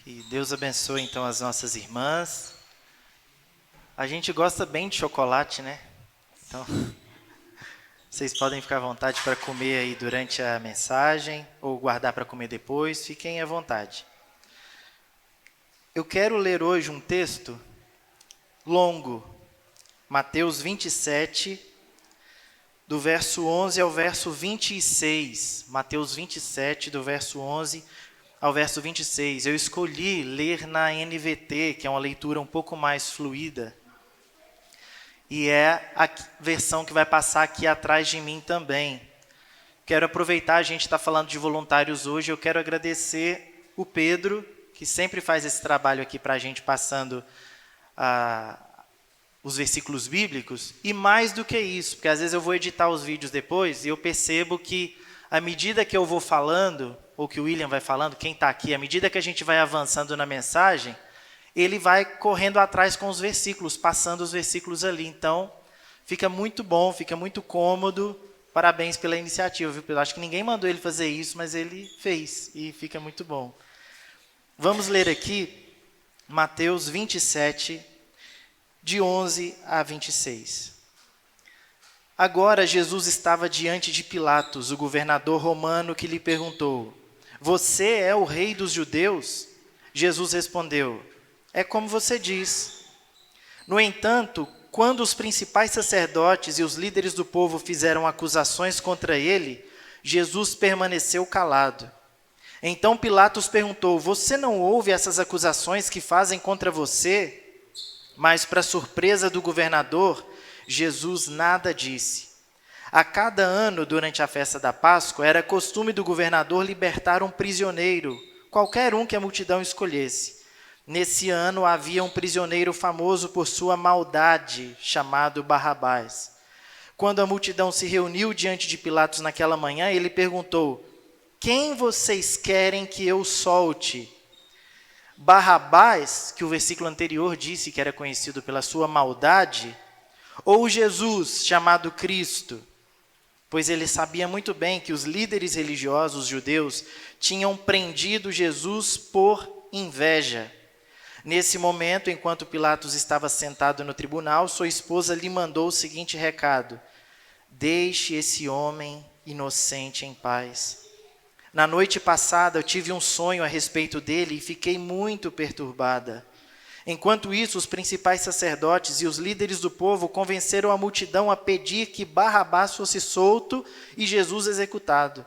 E Deus abençoe então as nossas irmãs. A gente gosta bem de chocolate, né? Então, vocês podem ficar à vontade para comer aí durante a mensagem ou guardar para comer depois, fiquem à vontade. Eu quero ler hoje um texto longo, Mateus 27, do verso 11 ao verso 26. Mateus 27, do verso 11 ao verso 26. Eu escolhi ler na NVT, que é uma leitura um pouco mais fluida. E é a versão que vai passar aqui atrás de mim também. Quero aproveitar, a gente está falando de voluntários hoje, eu quero agradecer o Pedro, que sempre faz esse trabalho aqui para a gente, passando os versículos bíblicos, e mais do que isso, porque às vezes eu vou editar os vídeos depois, e eu percebo que, à medida que eu vou falando, ou que o William vai falando, quem está aqui, à medida que a gente vai avançando na mensagem, ele vai correndo atrás com os versículos, passando os versículos ali. Então, fica muito bom, fica muito cômodo. Parabéns pela iniciativa, viu, Pedro? Acho que ninguém mandou ele fazer isso, mas ele fez, e fica muito bom. Vamos ler aqui Mateus 27, de 11 a 26. Agora Jesus estava diante de Pilatos, o governador romano, que lhe perguntou: "Você é o rei dos judeus?" Jesus respondeu: "É como você diz." No entanto, quando os principais sacerdotes e os líderes do povo fizeram acusações contra ele, Jesus permaneceu calado. Então Pilatos perguntou: "Você não ouve essas acusações que fazem contra você?" Mas, para surpresa do governador, Jesus nada disse. A cada ano, durante a festa da Páscoa, era costume do governador libertar um prisioneiro, qualquer um que a multidão escolhesse. Nesse ano havia um prisioneiro famoso por sua maldade, chamado Barrabás. Quando a multidão se reuniu diante de Pilatos naquela manhã, ele perguntou: "Quem vocês querem que eu solte? Barrabás, que o versículo anterior disse que era conhecido pela sua maldade, ou Jesus, chamado Cristo?" Pois ele sabia muito bem que os líderes religiosos judeus tinham prendido Jesus por inveja. Nesse momento, enquanto Pilatos estava sentado no tribunal, sua esposa lhe mandou o seguinte recado: "Deixe esse homem inocente em paz. Na noite passada eu tive um sonho a respeito dele e fiquei muito perturbada." Enquanto isso, os principais sacerdotes e os líderes do povo convenceram a multidão a pedir que Barrabás fosse solto e Jesus executado.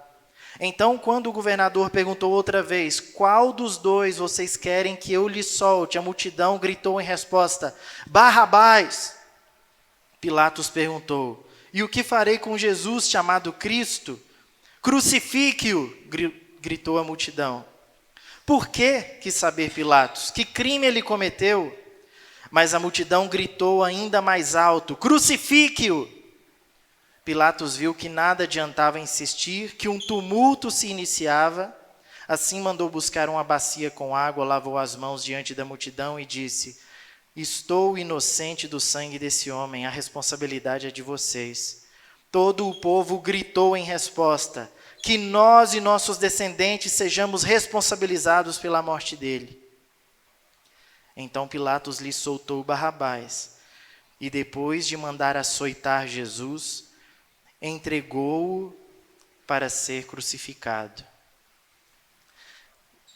Então, quando o governador perguntou outra vez: "Qual dos dois vocês querem que eu lhe solte?", a multidão gritou em resposta: "Barrabás!" Pilatos perguntou: "E o que farei com Jesus, chamado Cristo?" "Crucifique-o!", gritou a multidão. "Por quê?", quis saber Pilatos. "Que crime ele cometeu?" Mas a multidão gritou ainda mais alto: "Crucifique-o!" Pilatos viu que nada adiantava insistir, que um tumulto se iniciava. Assim mandou buscar uma bacia com água, lavou as mãos diante da multidão e disse: "Estou inocente do sangue desse homem, a responsabilidade é de vocês." Todo o povo gritou em resposta: "Que nós e nossos descendentes sejamos responsabilizados pela morte dele." Então Pilatos lhe soltou Barrabás e, depois de mandar açoitar Jesus, entregou-o para ser crucificado.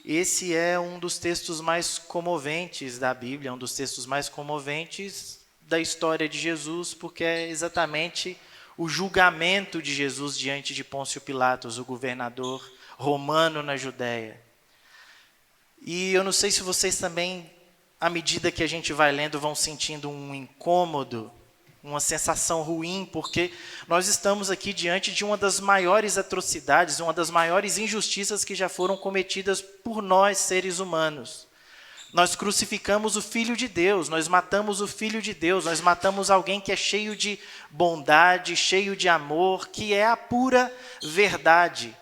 Esse é um dos textos mais comoventes da Bíblia, um dos textos mais comoventes da história de Jesus, porque é exatamente o julgamento de Jesus diante de Pôncio Pilatos, o governador romano na Judéia. E eu não sei se vocês também, à medida que a gente vai lendo, vão sentindo um incômodo, uma sensação ruim, porque nós estamos aqui diante de uma das maiores atrocidades, uma das maiores injustiças que já foram cometidas por nós, seres humanos. Nós crucificamos o Filho de Deus, nós matamos o Filho de Deus, nós matamos alguém que é cheio de bondade, cheio de amor, que é a pura verdade.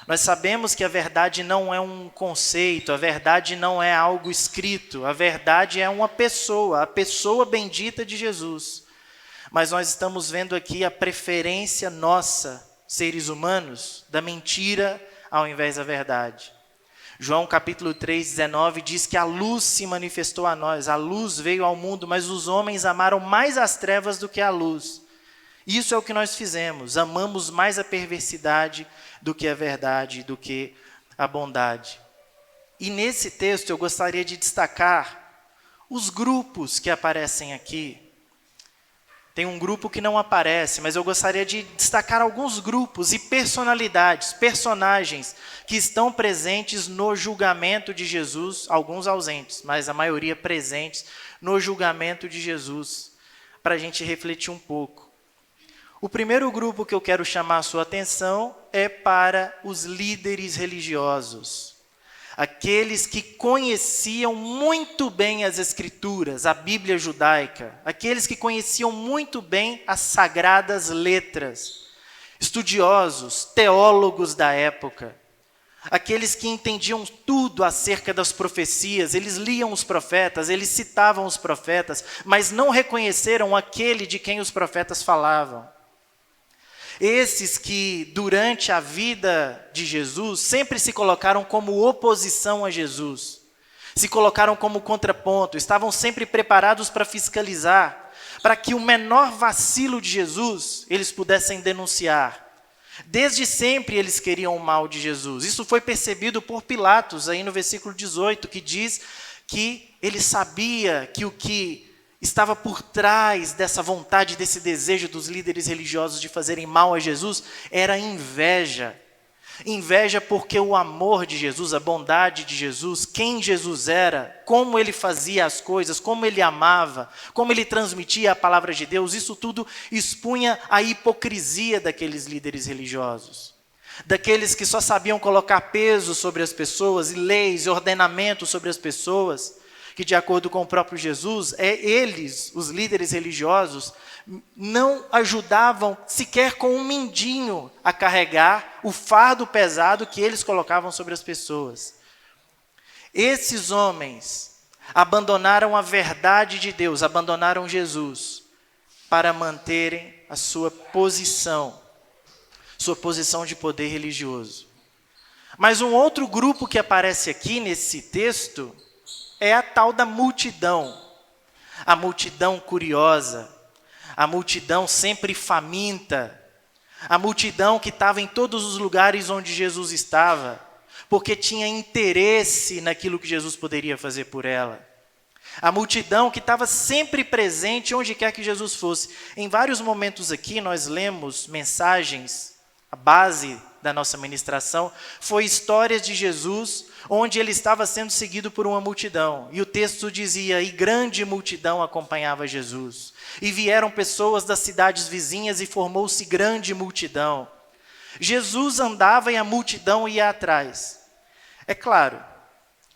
Nós sabemos que a verdade não é um conceito, a verdade não é algo escrito, a verdade é uma pessoa, a pessoa bendita de Jesus. Mas nós estamos vendo aqui a preferência nossa, seres humanos, da mentira ao invés da verdade. João capítulo 3, 19 diz que a luz se manifestou a nós, a luz veio ao mundo, mas os homens amaram mais as trevas do que a luz. Isso é o que nós fizemos, amamos mais a perversidade do que a verdade, do que a bondade. E nesse texto eu gostaria de destacar os grupos que aparecem aqui. Tem um grupo que não aparece, mas eu gostaria de destacar alguns grupos e personalidades, personagens que estão presentes no julgamento de Jesus, alguns ausentes, mas a maioria presentes no julgamento de Jesus, para a gente refletir um pouco. O primeiro grupo que eu quero chamar a sua atenção é para os líderes religiosos. Aqueles que conheciam muito bem as Escrituras, a Bíblia judaica, aqueles que conheciam muito bem as sagradas letras, estudiosos, teólogos da época, aqueles que entendiam tudo acerca das profecias, eles liam os profetas, eles citavam os profetas, mas não reconheceram aquele de quem os profetas falavam. Esses que, durante a vida de Jesus, sempre se colocaram como oposição a Jesus, se colocaram como contraponto, estavam sempre preparados para fiscalizar, para que o menor vacilo de Jesus eles pudessem denunciar. Desde sempre eles queriam o mal de Jesus. Isso foi percebido por Pilatos, aí no versículo 18, que diz que ele sabia que o que estava por trás dessa vontade, desse desejo dos líderes religiosos de fazerem mal a Jesus, era inveja. Inveja porque o amor de Jesus, a bondade de Jesus, quem Jesus era, como ele fazia as coisas, como ele amava, como ele transmitia a palavra de Deus, isso tudo expunha a hipocrisia daqueles líderes religiosos. Daqueles que só sabiam colocar peso sobre as pessoas, e leis e ordenamentos sobre as pessoas, que de acordo com o próprio Jesus, eles, os líderes religiosos, não ajudavam sequer com um mindinho a carregar o fardo pesado que eles colocavam sobre as pessoas. Esses homens abandonaram a verdade de Deus, abandonaram Jesus, para manterem a sua posição de poder religioso. Mas um outro grupo que aparece aqui nesse texto é a tal da multidão, a multidão curiosa, a multidão sempre faminta, a multidão que estava em todos os lugares onde Jesus estava, porque tinha interesse naquilo que Jesus poderia fazer por ela. A multidão que estava sempre presente onde quer que Jesus fosse. Em vários momentos aqui nós lemos mensagens, a base da nossa ministração foi histórias de Jesus, onde ele estava sendo seguido por uma multidão. E o texto dizia, e grande multidão acompanhava Jesus. E vieram pessoas das cidades vizinhas e formou-se grande multidão. Jesus andava e a multidão ia atrás. É claro,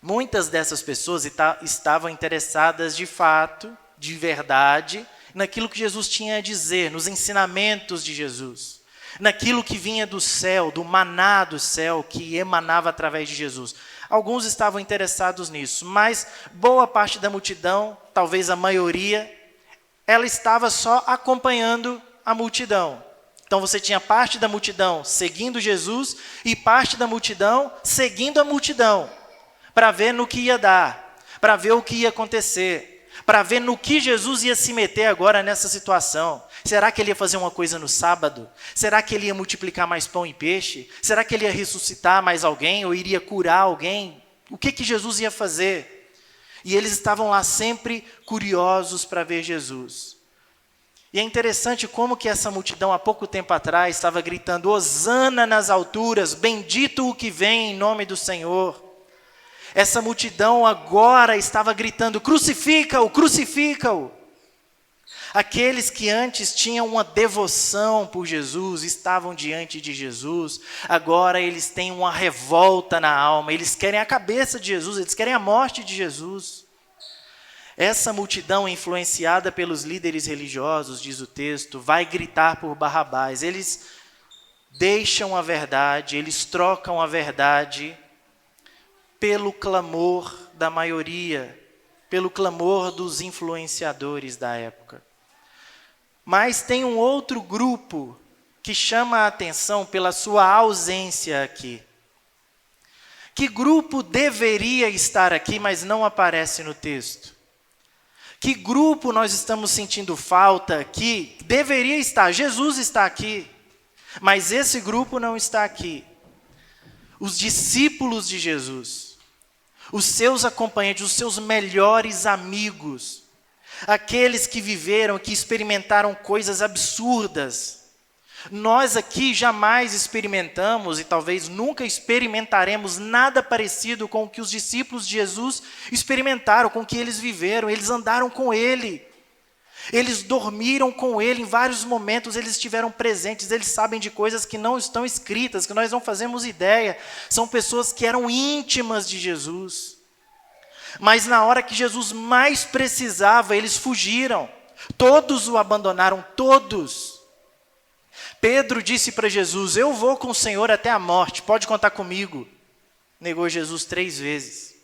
muitas dessas pessoas estavam interessadas de fato, de verdade, naquilo que Jesus tinha a dizer, nos ensinamentos de Jesus, naquilo que vinha do céu, do maná do céu, que emanava através de Jesus. Alguns estavam interessados nisso, mas boa parte da multidão, talvez a maioria, ela estava só acompanhando a multidão. Então você tinha parte da multidão seguindo Jesus e parte da multidão seguindo a multidão, para ver no que ia dar, para ver o que ia acontecer, para ver no que Jesus ia se meter agora nessa situação. Será que ele ia fazer uma coisa no sábado? Será que ele ia multiplicar mais pão e peixe? Será que ele ia ressuscitar mais alguém ou iria curar alguém? O que Jesus ia fazer? E eles estavam lá sempre curiosos para ver Jesus. E é interessante como que essa multidão há pouco tempo atrás estava gritando, Hosana nas alturas, bendito o que vem em nome do Senhor. Essa multidão agora estava gritando, crucifica-o, crucifica-o. Aqueles que antes tinham uma devoção por Jesus, estavam diante de Jesus, agora eles têm uma revolta na alma, eles querem a cabeça de Jesus, eles querem a morte de Jesus. Essa multidão, influenciada pelos líderes religiosos, diz o texto, vai gritar por Barrabás. Eles deixam a verdade, eles trocam a verdade pelo clamor da maioria, pelo clamor dos influenciadores da época. Mas tem um outro grupo que chama a atenção pela sua ausência aqui, Que grupo deveria estar aqui, mas não aparece no texto? Que grupo nós estamos sentindo falta aqui? Deveria estar, Jesus está aqui, mas esse grupo não está aqui. Os discípulos de Jesus, os seus acompanhantes, os seus melhores amigos, aqueles que viveram, que experimentaram coisas absurdas. Nós aqui jamais experimentamos e talvez nunca experimentaremos nada parecido com o que os discípulos de Jesus experimentaram, com o que eles viveram. Eles andaram com Ele, eles dormiram com Ele em vários momentos, eles estiveram presentes, eles sabem de coisas que não estão escritas, que nós não fazemos ideia. São pessoas que eram íntimas de Jesus. Mas na hora que Jesus mais precisava, eles fugiram. Todos o abandonaram, todos. Pedro disse para Jesus: eu vou com o Senhor até a morte, pode contar comigo. Negou Jesus 3 vezes.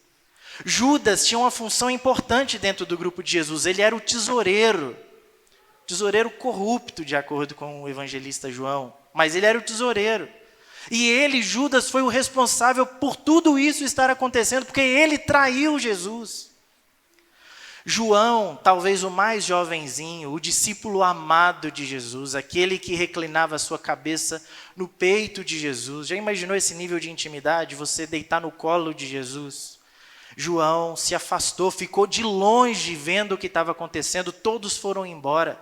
Judas tinha uma função importante dentro do grupo de Jesus, ele era o tesoureiro corrupto, de acordo com o evangelista João, mas ele era o tesoureiro. E ele, Judas, foi o responsável por tudo isso estar acontecendo, porque ele traiu Jesus. João, talvez o mais jovenzinho, o discípulo amado de Jesus, aquele que reclinava a sua cabeça no peito de Jesus. Já imaginou esse nível de intimidade? Você deitar no colo de Jesus? João se afastou, ficou de longe vendo o que estava acontecendo, todos foram embora.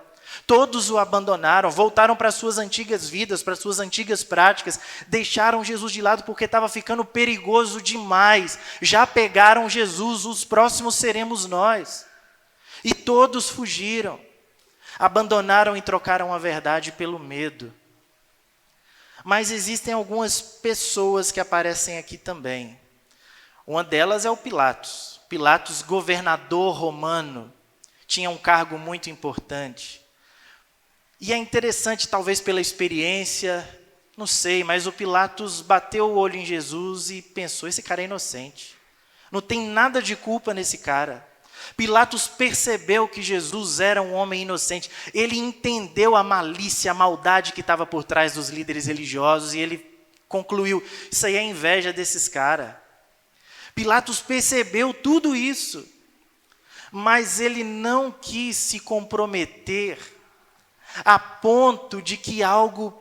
Todos o abandonaram, voltaram para suas antigas vidas, para suas antigas práticas, deixaram Jesus de lado porque estava ficando perigoso demais. Já pegaram Jesus, os próximos seremos nós. E todos fugiram, abandonaram e trocaram a verdade pelo medo. Mas existem algumas pessoas que aparecem aqui também. Uma delas é o Pilatos. Pilatos, governador romano, tinha um cargo muito importante. E é interessante, talvez pela experiência, não sei, mas o Pilatos bateu o olho em Jesus e pensou: esse cara é inocente. Não tem nada de culpa nesse cara. Pilatos percebeu que Jesus era um homem inocente. Ele entendeu a malícia, a maldade que estava por trás dos líderes religiosos e ele concluiu: isso aí é inveja desses caras. Pilatos percebeu tudo isso, mas ele não quis se comprometer a ponto de que algo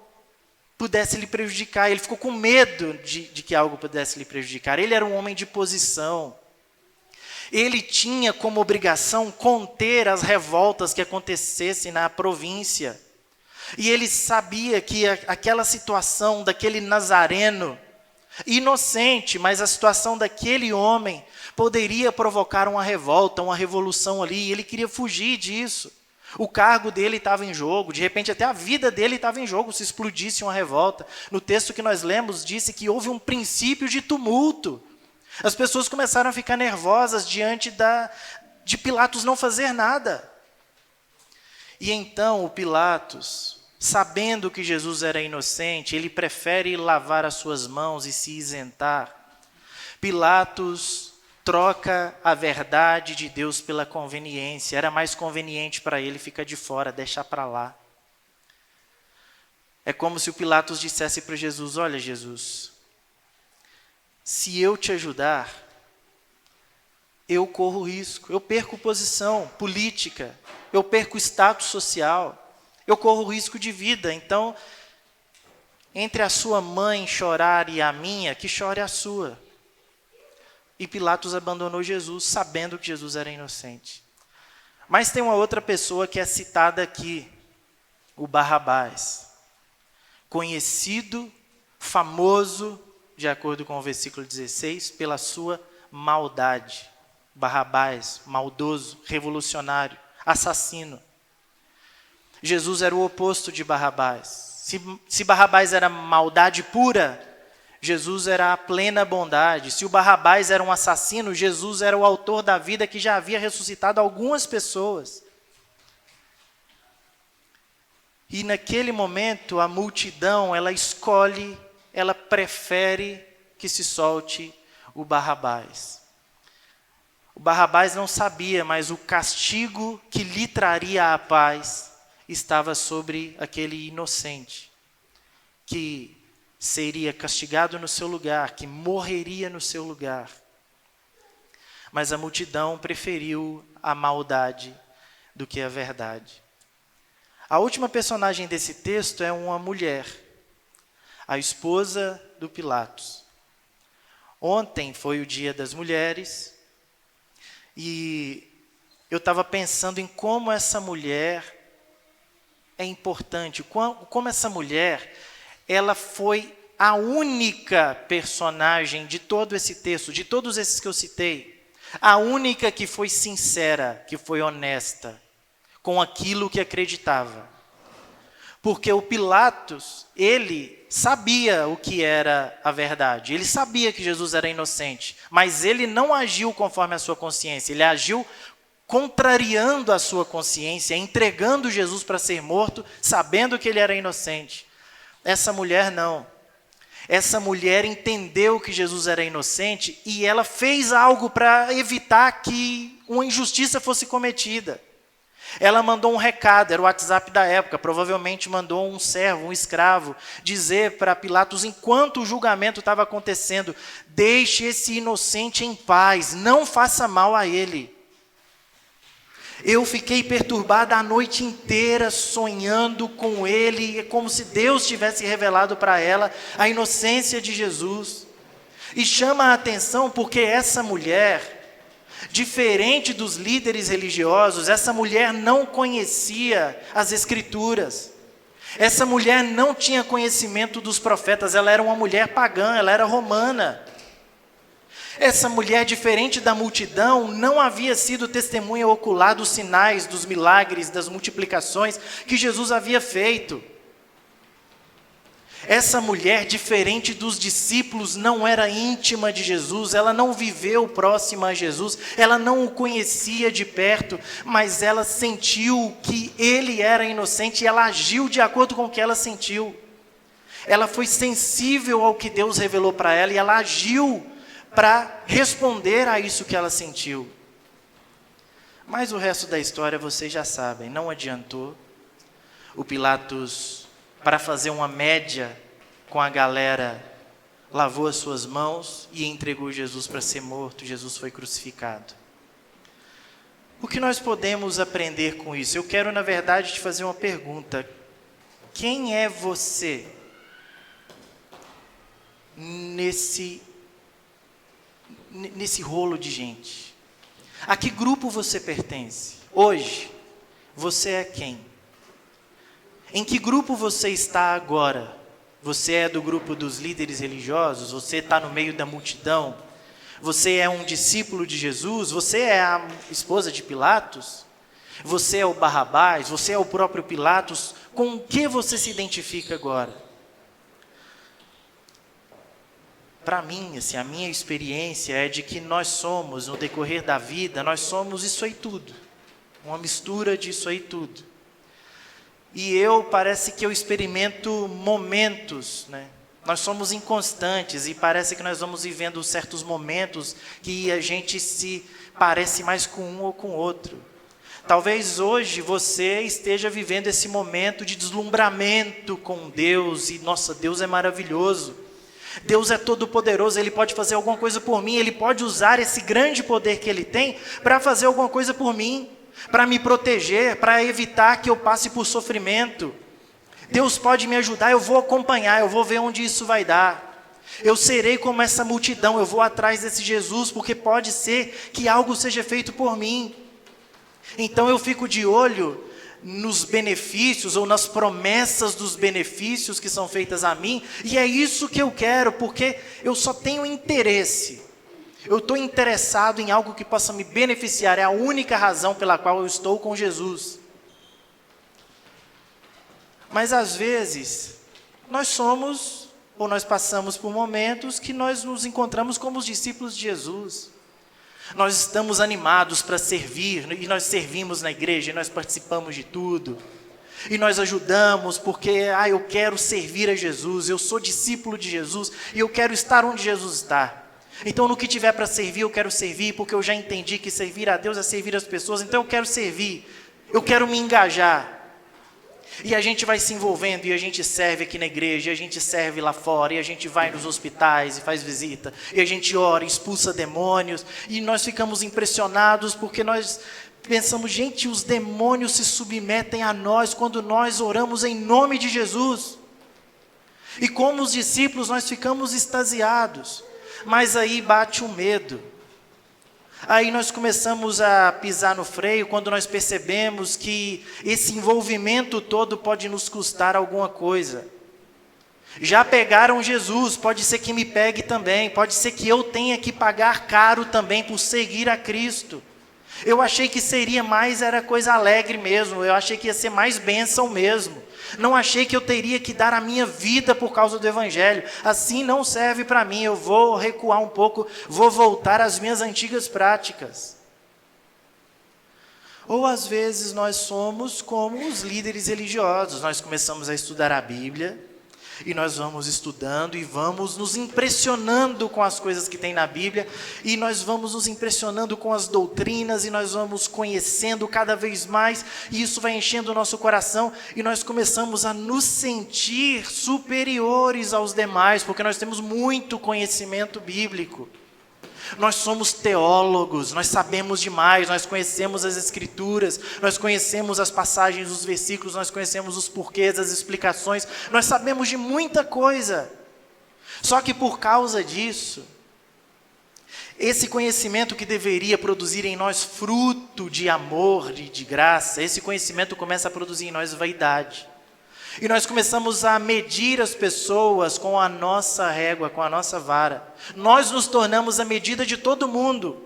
pudesse lhe prejudicar. Ele ficou com medo de que algo pudesse lhe prejudicar. Ele era um homem de posição. Ele tinha como obrigação conter as revoltas que acontecessem na província. E ele sabia que aquela situação daquele nazareno, inocente, mas a situação daquele homem poderia provocar uma revolta, uma revolução ali. E ele queria fugir disso. O cargo dele estava em jogo, de repente até a vida dele estava em jogo se explodisse uma revolta. No texto que nós lemos, disse que houve um princípio de tumulto. As pessoas começaram a ficar nervosas diante de Pilatos não fazer nada. E então o Pilatos, sabendo que Jesus era inocente, ele prefere lavar as suas mãos e se isentar. Pilatos troca a verdade de Deus pela conveniência. Era mais conveniente para ele ficar de fora, deixar para lá. É como se o Pilatos dissesse para Jesus: olha, Jesus, se eu te ajudar, eu corro risco, eu perco posição política, eu perco status social, eu corro risco de vida. Então, entre a sua mãe chorar e a minha, que chore a sua. E Pilatos abandonou Jesus, sabendo que Jesus era inocente. Mas tem uma outra pessoa que é citada aqui, o Barrabás. Conhecido, famoso, de acordo com o versículo 16, pela sua maldade. Barrabás, maldoso, revolucionário, assassino. Jesus era o oposto de Barrabás. Se Barrabás era maldade pura, Jesus era a plena bondade. Se o Barrabás era um assassino, Jesus era o autor da vida que já havia ressuscitado algumas pessoas. E naquele momento, a multidão, ela escolhe, ela prefere que se solte o Barrabás. O Barrabás não sabia, mas o castigo que lhe traria a paz estava sobre aquele inocente, que seria castigado no seu lugar, que morreria no seu lugar. Mas a multidão preferiu a maldade do que a verdade. A última personagem desse texto é uma mulher, a esposa do Pilatos. Ontem foi o Dia das Mulheres e eu estava pensando em como essa mulher é importante, como essa mulher, ela foi a única personagem de todo esse texto, de todos esses que eu citei, a única que foi sincera, que foi honesta com aquilo que acreditava. Porque o Pilatos, ele sabia o que era a verdade, ele sabia que Jesus era inocente, mas ele não agiu conforme a sua consciência, ele agiu contrariando a sua consciência, entregando Jesus para ser morto, sabendo que ele era inocente. Essa mulher não. Essa mulher entendeu que Jesus era inocente e ela fez algo para evitar que uma injustiça fosse cometida. Ela mandou um recado, era o WhatsApp da época, provavelmente mandou um servo, um escravo, dizer para Pilatos, enquanto o julgamento estava acontecendo, deixe esse inocente em paz, não faça mal a ele. Eu fiquei perturbada a noite inteira, sonhando com ele, como se Deus tivesse revelado para ela a inocência de Jesus. E chama a atenção porque essa mulher, diferente dos líderes religiosos, essa mulher não conhecia as Escrituras. Essa mulher não tinha conhecimento dos profetas, ela era uma mulher pagã, ela era romana. Essa mulher, diferente da multidão, não havia sido testemunha ocular dos sinais, dos milagres, das multiplicações que Jesus havia feito. Essa mulher, diferente dos discípulos, não era íntima de Jesus, ela não viveu próxima a Jesus, ela não o conhecia de perto, mas ela sentiu que ele era inocente e ela agiu de acordo com o que ela sentiu. Ela foi sensível ao que Deus revelou para ela e ela agiu para responder a isso que ela sentiu. Mas o resto da história vocês já sabem, não adiantou. O Pilatos, para fazer uma média com a galera, lavou as suas mãos e entregou Jesus para ser morto. Jesus foi crucificado. O que nós podemos aprender com isso? Eu quero, na verdade, te fazer uma pergunta. Quem é você nesse rolo de gente? A que grupo você pertence? Hoje, você é quem? Em que grupo você está agora? Você é do grupo dos líderes religiosos? Você está no meio da multidão? Você é um discípulo de Jesus? Você é a esposa de Pilatos? Você é o Barrabás? Você é o próprio Pilatos? Com o que você se identifica agora? Para mim, assim, a minha experiência é de que nós somos, no decorrer da vida, nós somos isso aí tudo. Uma mistura disso aí tudo. E parece que eu experimento momentos, né? Nós somos inconstantes e parece que nós vamos vivendo certos momentos que a gente se parece mais com um ou com o outro. Talvez hoje você esteja vivendo esse momento de deslumbramento com Deus e, nossa, Deus é maravilhoso. Deus é todo poderoso, Ele pode fazer alguma coisa por mim, Ele pode usar esse grande poder que Ele tem para fazer alguma coisa por mim, para me proteger, para evitar que eu passe por sofrimento. Deus pode me ajudar, eu vou acompanhar, eu vou ver onde isso vai dar. Eu serei como essa multidão, eu vou atrás desse Jesus, porque pode ser que algo seja feito por mim. Então eu fico de olho nos benefícios ou nas promessas dos benefícios que são feitas a mim, e é isso que eu quero, porque eu só tenho interesse, eu estou interessado em algo que possa me beneficiar, é a única razão pela qual eu estou com Jesus. Mas às vezes, nós somos, ou nós passamos por momentos que nós nos encontramos como os discípulos de Jesus. Nós estamos animados para servir, e nós servimos na igreja, e nós participamos de tudo. E nós ajudamos porque, eu quero servir a Jesus, eu sou discípulo de Jesus, e eu quero estar onde Jesus está. Então, no que tiver para servir, eu quero servir, porque eu já entendi que servir a Deus é servir as pessoas, então eu quero servir, eu quero me engajar. E a gente vai se envolvendo, e a gente serve aqui na igreja, e a gente serve lá fora, e a gente vai nos hospitais e faz visita, e a gente ora, expulsa demônios, e nós ficamos impressionados porque nós pensamos, gente, os demônios se submetem a nós quando nós oramos em nome de Jesus. E como os discípulos nós ficamos extasiados, mas aí bate o medo. Aí nós começamos a pisar no freio quando nós percebemos que esse envolvimento todo pode nos custar alguma coisa. Já pegaram Jesus, pode ser que me pegue também, pode ser que eu tenha que pagar caro também por seguir a Cristo. Eu achei que seria mais, era coisa alegre mesmo, eu achei que ia ser mais bênção mesmo. Não achei que eu teria que dar a minha vida por causa do Evangelho. Assim não serve para mim, eu vou recuar um pouco, vou voltar às minhas antigas práticas. Ou às vezes nós somos como os líderes religiosos, nós começamos a estudar a Bíblia, e nós vamos estudando e vamos nos impressionando com as coisas que tem na Bíblia, e nós vamos nos impressionando com as doutrinas, e nós vamos conhecendo cada vez mais, e isso vai enchendo o nosso coração, e nós começamos a nos sentir superiores aos demais, porque nós temos muito conhecimento bíblico. Nós somos teólogos, nós sabemos demais, nós conhecemos as Escrituras, nós conhecemos as passagens, os versículos, nós conhecemos os porquês, as explicações, nós sabemos de muita coisa. Só que por causa disso, esse conhecimento que deveria produzir em nós fruto de amor e de graça, esse conhecimento começa a produzir em nós vaidade. E nós começamos a medir as pessoas com a nossa régua, com a nossa vara. Nós nos tornamos a medida de todo mundo.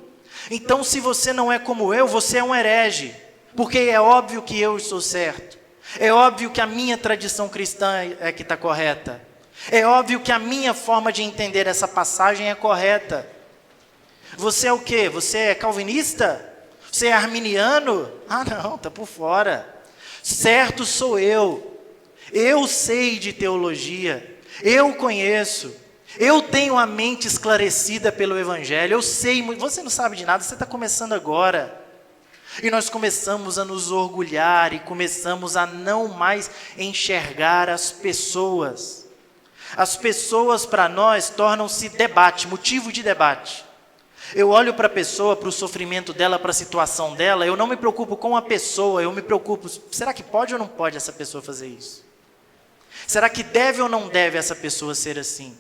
Então, se você não é como eu, você é um herege. Porque é óbvio que eu estou certo. É óbvio que a minha tradição cristã é que está correta. É óbvio que a minha forma de entender essa passagem é correta. Você é o quê? Você é calvinista? Você é arminiano? Ah, não, está por fora. Certo sou eu. Eu sei de teologia, eu conheço, eu tenho a mente esclarecida pelo Evangelho, eu sei muito. Você não sabe de nada, você está começando agora. E nós começamos a nos orgulhar e começamos a não mais enxergar as pessoas. As pessoas para nós tornam-se debate, motivo de debate. Eu olho para a pessoa, para o sofrimento dela, para a situação dela, eu não me preocupo com a pessoa, eu me preocupo, será que pode ou não pode essa pessoa fazer isso? Será que deve ou não deve essa pessoa ser assim?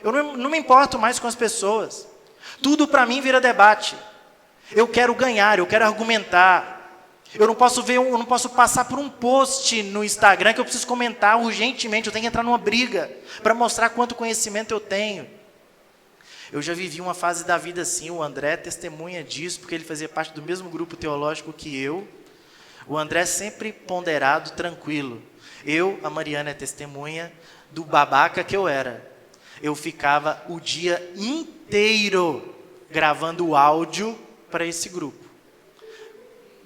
Eu não me importo mais com as pessoas. Tudo para mim vira debate. Eu quero ganhar, eu quero argumentar. Eu não posso passar por um post no Instagram que eu preciso comentar urgentemente. Eu tenho que entrar numa briga para mostrar quanto conhecimento eu tenho. Eu já vivi uma fase da vida assim. O André é testemunha disso, porque ele fazia parte do mesmo grupo teológico que eu. O André é sempre ponderado, tranquilo. A Mariana é testemunha do babaca que eu era. Eu ficava o dia inteiro gravando áudio para esse grupo.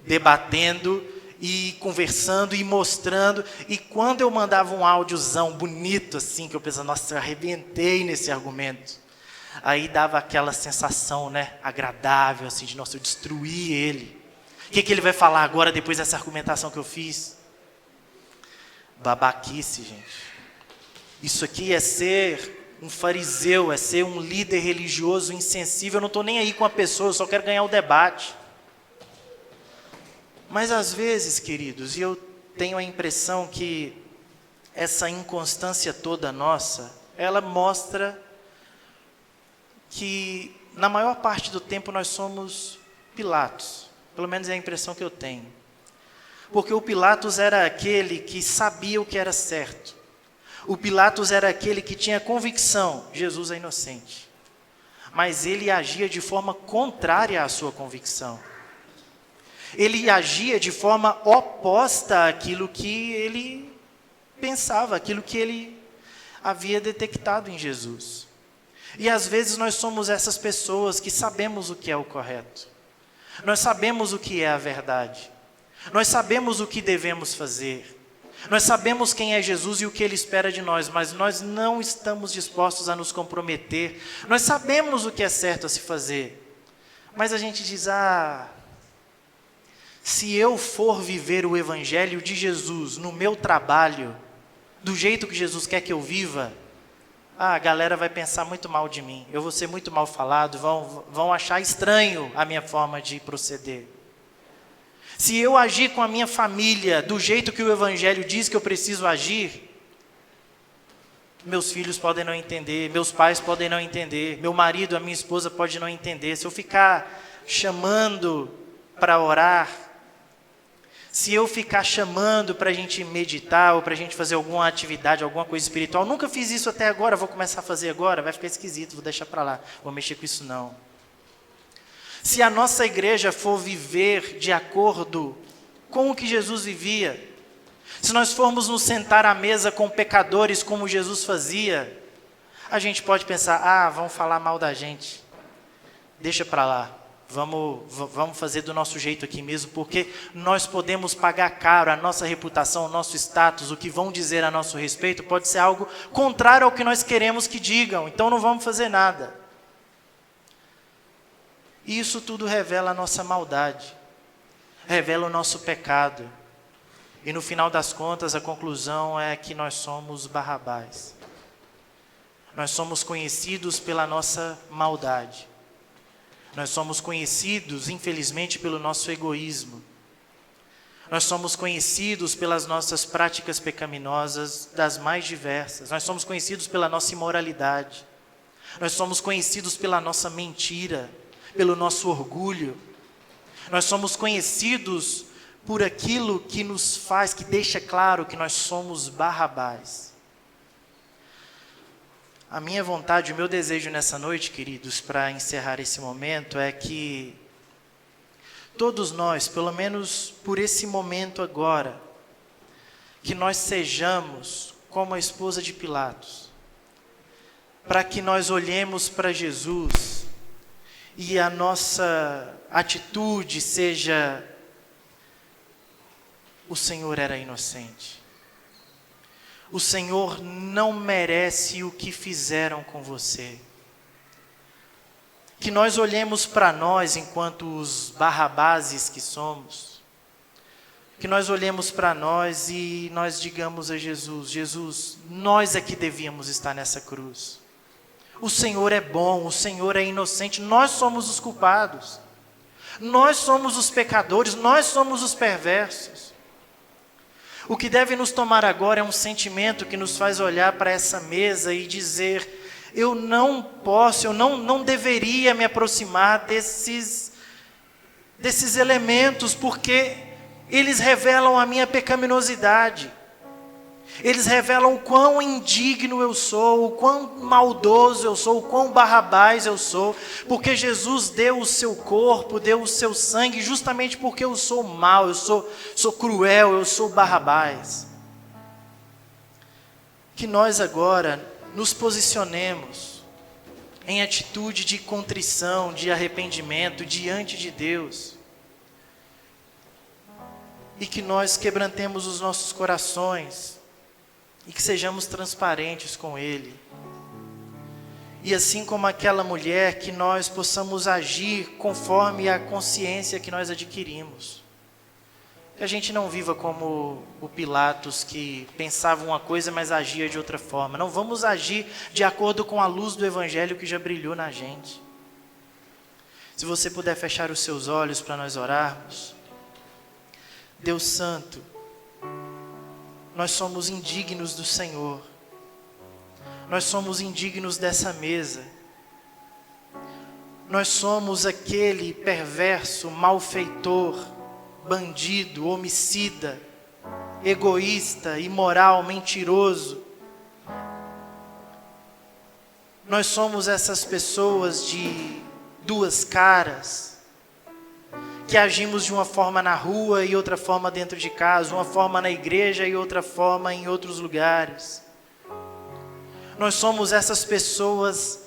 Debatendo e conversando e mostrando. E quando eu mandava um áudiozão bonito assim, que eu pensava, nossa, eu arrebentei nesse argumento. Aí dava aquela sensação, né, agradável, assim, de nossa, eu destruí ele. O que ele vai falar agora depois dessa argumentação que eu fiz? Babaquice, gente. Isso aqui é ser um fariseu, é ser um líder religioso insensível. Eu não estou nem aí com a pessoa, eu só quero ganhar o debate. Mas às vezes, queridos, e eu tenho a impressão que essa inconstância toda nossa, ela mostra que na maior parte do tempo nós somos Pilatos. Pelo menos é a impressão que eu tenho. Porque o Pilatos era aquele que sabia o que era certo. O Pilatos era aquele que tinha convicção, Jesus é inocente. Mas ele agia de forma contrária à sua convicção. Ele agia de forma oposta àquilo que ele pensava, aquilo que ele havia detectado em Jesus. E às vezes nós somos essas pessoas que sabemos o que é o correto. Nós sabemos o que é a verdade. Nós sabemos o que devemos fazer. Nós sabemos quem é Jesus e o que Ele espera de nós, mas nós não estamos dispostos a nos comprometer. Nós sabemos o que é certo a se fazer. Mas a gente diz, Se eu for viver o evangelho de Jesus no meu trabalho, do jeito que Jesus quer que eu viva, a galera vai pensar muito mal de mim, eu vou ser muito mal falado, vão achar estranho a minha forma de proceder. Se eu agir com a minha família do jeito que o evangelho diz que eu preciso agir, meus filhos podem não entender, meus pais podem não entender, meu marido, a minha esposa pode não entender. Se eu ficar chamando para orar, se eu ficar chamando para a gente meditar ou para a gente fazer alguma atividade, alguma coisa espiritual, nunca fiz isso até agora, vou começar a fazer agora, vai ficar esquisito, vou deixar para lá, vou mexer com isso não. Se a nossa igreja for viver de acordo com o que Jesus vivia, se nós formos nos sentar à mesa com pecadores como Jesus fazia, a gente pode pensar, vão falar mal da gente, deixa para lá, vamos fazer do nosso jeito aqui mesmo, porque nós podemos pagar caro a nossa reputação, o nosso status, o que vão dizer a nosso respeito pode ser algo contrário ao que nós queremos que digam, então não vamos fazer nada. E isso tudo revela a nossa maldade, revela o nosso pecado. E no final das contas, a conclusão é que nós somos Barrabás. Nós somos conhecidos pela nossa maldade. Nós somos conhecidos, infelizmente, pelo nosso egoísmo. Nós somos conhecidos pelas nossas práticas pecaminosas das mais diversas. Nós somos conhecidos pela nossa imoralidade. Nós somos conhecidos pela nossa mentira, pelo nosso orgulho. Nós somos conhecidos por aquilo que nos faz, que deixa claro que nós somos Barrabás. A minha vontade, o meu desejo nessa noite, queridos, para encerrar esse momento, é que todos nós, pelo menos por esse momento agora, que nós sejamos como a esposa de Pilatos, para que nós olhemos para Jesus e a nossa atitude seja: o Senhor era inocente. O Senhor não merece o que fizeram com você. Que nós olhemos para nós enquanto os Barrabáses que somos. Que nós olhemos para nós e nós digamos a Jesus: Jesus, nós é que devíamos estar nessa cruz. O Senhor é bom, o Senhor é inocente, nós somos os culpados. Nós somos os pecadores, nós somos os perversos. O que deve nos tomar agora é um sentimento que nos faz olhar para essa mesa e dizer: eu não posso, eu não deveria me aproximar desses elementos, porque eles revelam a minha pecaminosidade. Eles revelam o quão indigno eu sou, o quão maldoso eu sou, o quão Barrabás eu sou, porque Jesus deu o seu corpo, deu o seu sangue, justamente porque eu sou mau, eu sou cruel, eu sou Barrabás. Que nós agora nos posicionemos em atitude de contrição, de arrependimento diante de Deus, e que nós quebrantemos os nossos corações, e que sejamos transparentes com Ele. E assim como aquela mulher, que nós possamos agir conforme a consciência que nós adquirimos. Que a gente não viva como o Pilatos, que pensava uma coisa, mas agia de outra forma. Não vamos agir de acordo com a luz do Evangelho que já brilhou na gente. Se você puder fechar os seus olhos para nós orarmos. Deus Santo, nós somos indignos do Senhor. Nós somos indignos dessa mesa. Nós somos aquele perverso, malfeitor, bandido, homicida, egoísta, imoral, mentiroso. Nós somos essas pessoas de duas caras, que agimos de uma forma na rua e outra forma dentro de casa, uma forma na igreja e outra forma em outros lugares. Nós somos essas pessoas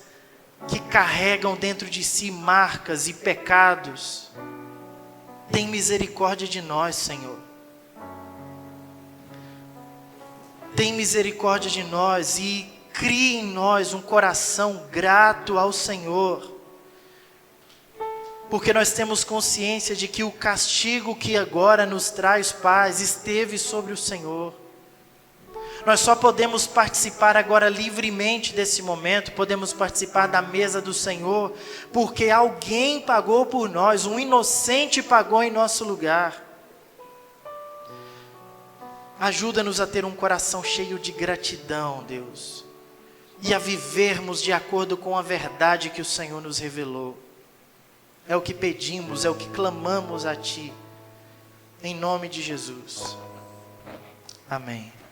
que carregam dentro de si marcas e pecados. Tem misericórdia de nós, Senhor. Tem misericórdia de nós e crie em nós um coração grato ao Senhor, porque nós temos consciência de que o castigo que agora nos traz paz esteve sobre o Senhor. Nós só podemos participar agora livremente desse momento, podemos participar da mesa do Senhor, porque alguém pagou por nós, um inocente pagou em nosso lugar. Ajuda-nos a ter um coração cheio de gratidão, Deus, e a vivermos de acordo com a verdade que o Senhor nos revelou. É o que pedimos, é o que clamamos a Ti, em nome de Jesus. Amém.